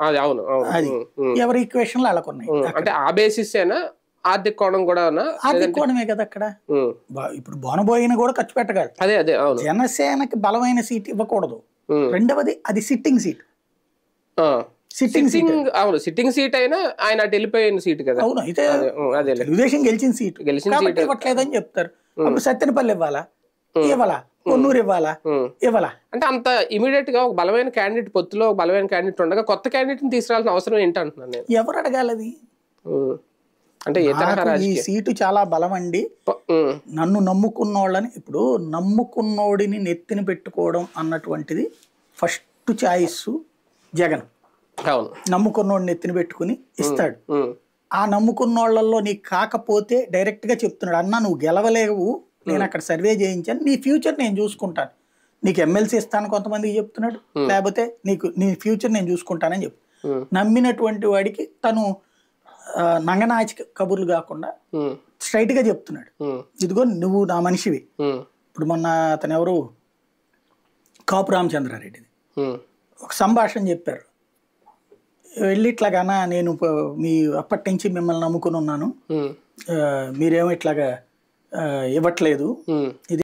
అది అవును అవును అది ఎవరి ఈక్వేషన్లు వాళ్ళకున్నాయి. అంటే ఆ బేసిస్ ఏనా ఆర్థిక కోణం కూడా ఆర్థిక కోణమే కదా అక్కడ. ఇప్పుడు బోనబోయిన కూడా ఖర్చు పెట్టగలరు. అదే అదే అవును జనసేనకి బలమైన సీట్ ఇవ్వకూడదు. రెండవది అది సిట్టింగ్ సీట్. అవును సిట్టింగ్ సీట్ అయినా ఆయన అటు వెళ్ళిపోయిన సీట్ కదా. అవును అయితే తెలుగుదేశం గెలిచిన సీట్ కాబట్టి ఇవ్వట్లేదని చెప్తారు. అప్పుడు సత్తెనపల్లి ఇవ్వాలా, ఇవ్వాలా, కొన్నూరు ఇవ్వాలా, ఇవ్వాలా. అంటే అంత ఇమీడియట్ గా ఒక బలమైన క్యాండిడేట్ పొత్తులో ఒక బలమైన క్యాండిడేట్ ఉండగా కొత్త క్యాండిడేట్ ని తీసుకురావాల్సిన అవసరం ఏంటంటున్నాను నేను. ఎవరు అడగాలది? అంటే ఈ సీటు చాలా బలం అండి, నన్ను నమ్ముకున్న వాళ్ళని. ఇప్పుడు నమ్ముకున్నోడిని నెత్తిన పెట్టుకోవడం అన్నటువంటిది ఫస్ట్ చాయిస్ జగన్. నమ్ముకున్నోడిని నెత్తిన పెట్టుకుని ఇస్తాడు. ఆ నమ్ముకున్నోళ్లలో నీకు కాకపోతే డైరెక్ట్ గా చెప్తున్నాడు, అన్న నువ్వు గెలవలేవు, నేను అక్కడ సర్వే చేయించాను, నీ ఫ్యూచర్ నేను చూసుకుంటాను, నీకు ఎమ్మెల్సీ ఇస్తాను కొంతమందికి చెప్తున్నాడు, లేకపోతే నీ ఫ్యూచర్ నేను చూసుకుంటానని చెప్పు. నమ్మినటువంటి వాడికి తను నంగనాచి కబుర్లు కాకుండా స్ట్రైట్ గా చెప్తున్నాడు, ఇదిగో నువ్వు నా మనిషివి. ఇప్పుడు మొన్న అతను ఎవరు కాపు రామచంద్రారెడ్డిది ఒక సంభాషణ చెప్పారు, వెళ్ళి ఇట్లాగానా నేను మీ అప్పటి నుంచి మిమ్మల్ని నమ్ముకుని ఉన్నాను, మీరేమో ఇట్లాగా ఇవ్వట్లేదు, ఇది